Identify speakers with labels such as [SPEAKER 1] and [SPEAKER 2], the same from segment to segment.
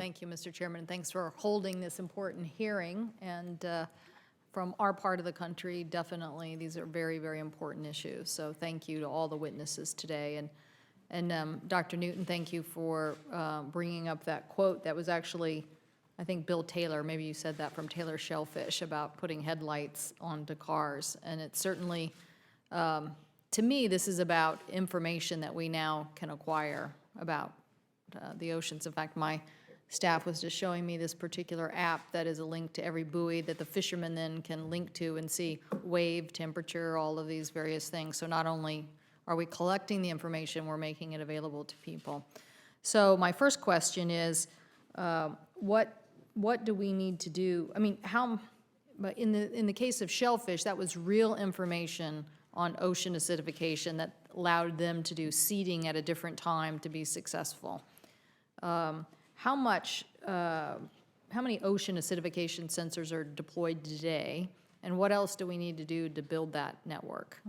[SPEAKER 1] Thank you, Mr. Chairman, and thanks for holding this important hearing. And from our part of the country, definitely, these are very, very important issues. So thank you to all the witnesses today. And Dr. Newton, thank you for bringing up that quote. That was actually, I think, Bill Taylor, maybe you said that, from Taylor Shellfish, about putting headlights onto cars. And it's certainly, to me, this is about information that we now can acquire about the oceans. In fact, my staff was just showing me this particular app that is a link to every buoy that the fishermen then can link to and see wave, temperature, all of these various things. So not only are we collecting the information, we're making it available to people. So my first question is, what do we need to do? I mean, but in the case of shellfish, that was real information on ocean acidification that allowed them to do seeding at a different time to be successful. How many ocean acidification sensors are deployed today, and what else do we need to do to build that network?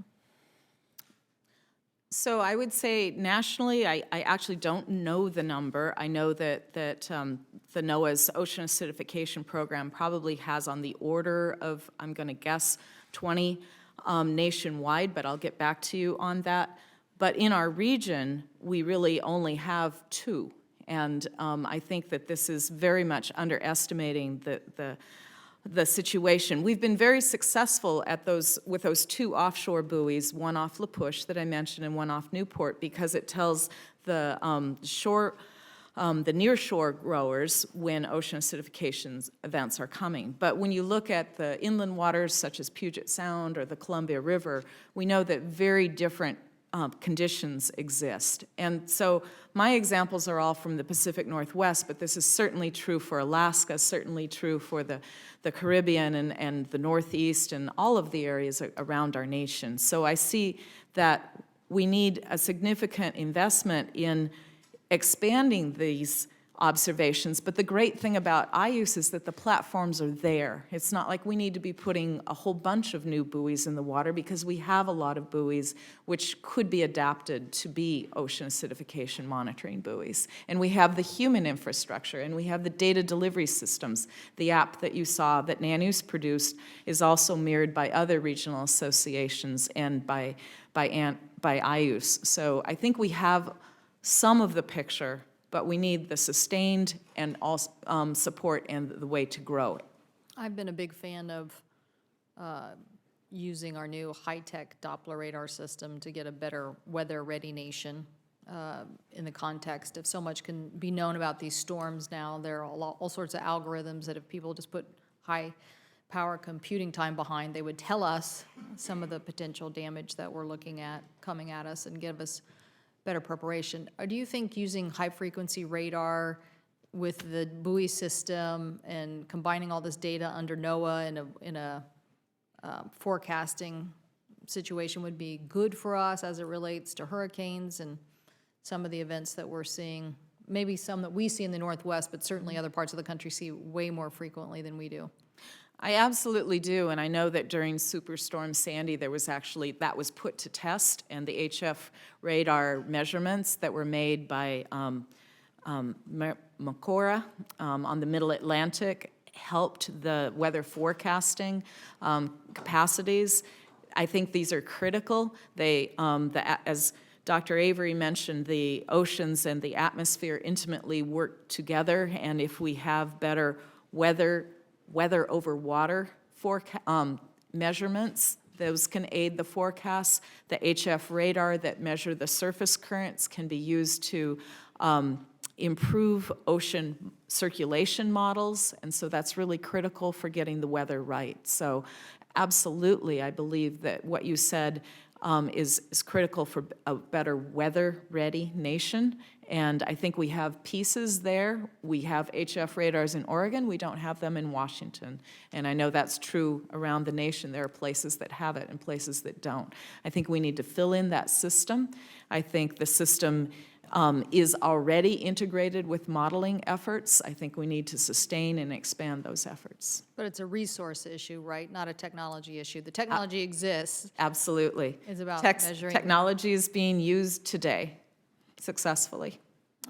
[SPEAKER 2] So I would say nationally, I actually don't know the number. I know that the NOAA's ocean acidification program probably has on the order of, I'm going to guess, 20 nationwide, but I'll get back to you on that. But in our region, we really only have 2. And I think that this is very much underestimating the situation. We've been very successful at with those 2 offshore buoys, one off La Push that I mentioned and one off Newport, because it tells the the nearshore growers when ocean acidification events are coming. But when you look at the inland waters such as Puget Sound or the Columbia River, we know that very different conditions exist. And so my examples are all from the Pacific Northwest, but this is certainly true for Alaska, certainly true for the Caribbean and the Northeast and all of the areas around our nation. So I see that we need a significant investment in expanding these observations, but the great thing about IUCE is that the platforms are there. It's not like we need to be putting a whole bunch of new buoys in the water, because we have a lot of buoys which could be adapted to be ocean acidification monitoring buoys. And we have the human infrastructure, and we have the data delivery systems. The app that you saw that NANUS produced is also mirrored by other regional associations and by IUCE. So I think we have some of the picture, but we need the sustained and also support and the way to grow it.
[SPEAKER 1] I've been a big fan of using our new high-tech Doppler radar system to get a better weather-ready nation in the context of so much can be known about these storms now. There are all sorts of algorithms that if people just put high-power computing time behind, they would tell us some of the potential damage that we're looking at coming at us and give us better preparation. Or do you think using high-frequency radar with the buoy system and combining all this data under NOAA in a forecasting situation would be good for us as it relates to hurricanes and some of the events that we're seeing, maybe some that we see in the Northwest, but certainly other parts of the country see way more frequently than we do?
[SPEAKER 2] I absolutely do, and I know that during Superstorm Sandy, that was put to test, and the HF radar measurements that were made by Macora on the Middle Atlantic helped the weather forecasting capacities. I think these are critical. As Dr. Avery mentioned, the oceans and the atmosphere intimately work together, and if we have better weather over water measurements, those can aid the forecasts. The HF radar that measure the surface currents can be used to improve ocean circulation models, and so that's really critical for getting the weather right. So absolutely, I believe that what you said is critical for a better weather-ready nation. And I think we have pieces there. We have HF radars in Oregon. We don't have them in Washington. And I know that's true around the nation. There are places that have it and places that don't. I think we need to fill in that system. I think the system is already integrated with modeling efforts. I think we need to sustain and expand those efforts.
[SPEAKER 1] But it's a resource issue, right? Not a technology issue. The technology exists.
[SPEAKER 2] Absolutely.
[SPEAKER 1] It's about measuring.
[SPEAKER 2] Technology is being used today successfully.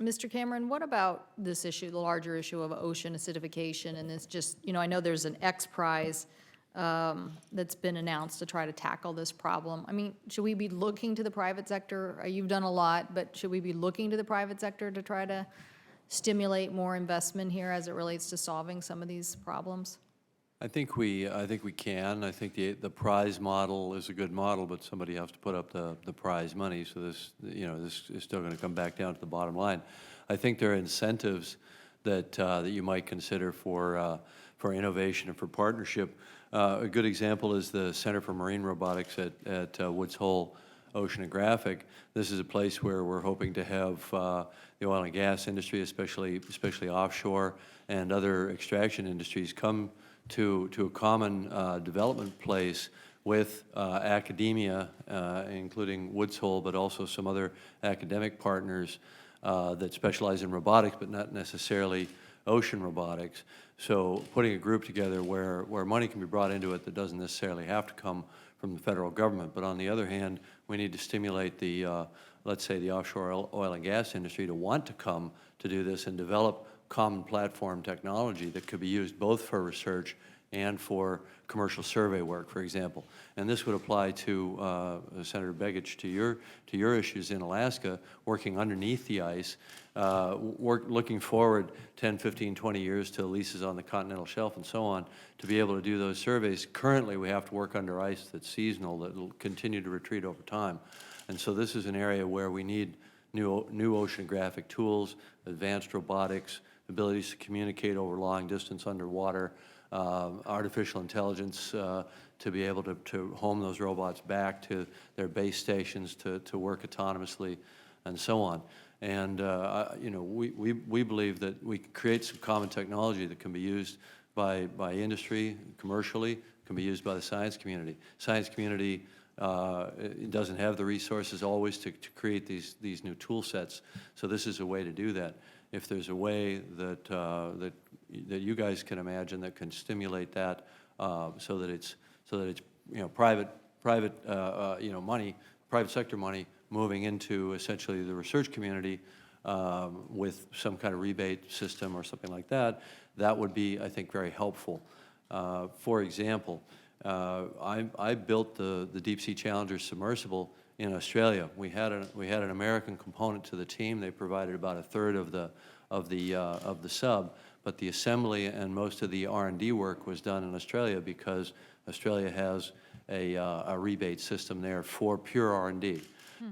[SPEAKER 1] Mr. Cameron, what about this issue, the larger issue of ocean acidification? And it's just, I know there's an X Prize that's been announced to try to tackle this problem. I mean, should we be looking to the private sector? You've done a lot, but should we be looking to the private sector to try to stimulate more investment here as it relates to solving some of these problems?
[SPEAKER 3] I think we can. I think the prize model is a good model, but somebody has to put up the prize money. So this is still going to come back down to the bottom line. I think there are incentives that you might consider for innovation and for partnership. A good example is the Center for Marine Robotics at Woods Hole Oceanographic. This is a place where we're hoping to have the oil and gas industry, especially offshore, and other extraction industries come to a common development place with academia, including Woods Hole, but also some other academic partners that specialize in robotics, but not necessarily ocean robotics. So putting a group together where money can be brought into it that doesn't necessarily have to come from the federal government. But on the other hand, we need to stimulate the, let's say, the offshore oil and gas industry to want to come to do this and develop common platform technology that could be used both for research and for commercial survey work, for example. And this would apply to Senator Begich, to your issues in Alaska, working underneath the ice, looking forward 10, 15, 20 years to leases on the continental shelf and so on, to be able to do those surveys. Currently, we have to work under ice that's seasonal, that will continue to retreat over time. And so this is an area where we need new oceanographic tools, advanced robotics, abilities to communicate over long distance underwater, artificial intelligence to be able to home those robots back to their base stations to work autonomously, and so on. And we believe that we can create some common technology that can be used by industry commercially, can be used by the science community. Science community it doesn't have the resources always to create these new tool sets. So this is a way to do that. If there's a way that you guys can imagine that can stimulate that, so that it's private money, private sector money moving into essentially the research community with some kind of rebate system or something like that, that would be, I think, very helpful. For example, I built the Deep Sea Challenger submersible in Australia. We had an American component to the team. They provided about a third of the sub, but the assembly and most of the R&D work was done in Australia because Australia has a rebate system there for pure R&D.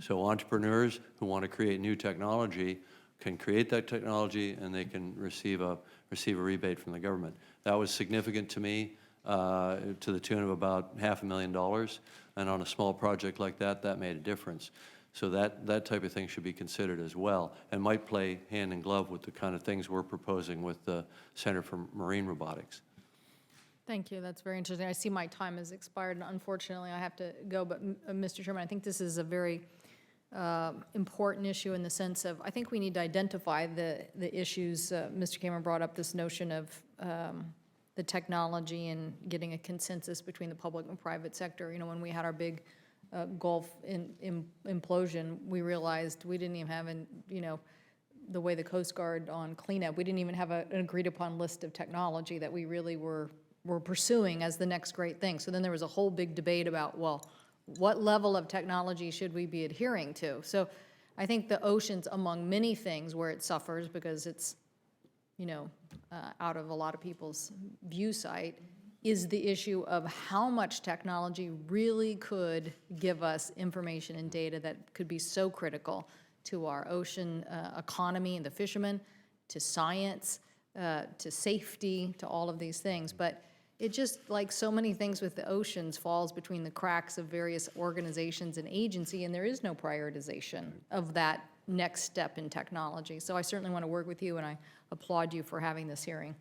[SPEAKER 3] So entrepreneurs who want to create new technology can create that technology, and they can receive a rebate from the government. That was significant to me, to the tune of about $500,000, and on a small project like that, that made a difference. So that type of thing should be considered as well, and might play hand in glove with the kind of things we're proposing with the Center for Marine Robotics.
[SPEAKER 1] Thank you. That's very interesting. I see my time has expired, and unfortunately, I have to go. But, Mr. Chairman, I think this is a very important issue in the sense of, I think we need to identify the issues. Mr. Cameron brought up this notion of the technology and getting a consensus between the public and private sector. When we had our big Gulf implosion, we realized we didn't even have the way the Coast Guard on cleanup, we didn't even have an agreed upon list of technology that we really were pursuing as the next great thing. So then there was a whole big debate about, well, what level of technology should we be adhering to? So I think the oceans, among many things where it suffers because it's, out of a lot of people's view sight, is the issue of how much technology really could give us information and data that could be so critical to our ocean economy and the fishermen, to science, to safety, to all of these things. But it just, like so many things with the oceans, falls between the cracks of various organizations and agency, and there is no prioritization of that next step in technology. So I certainly want to work with you, and I applaud you for having this hearing.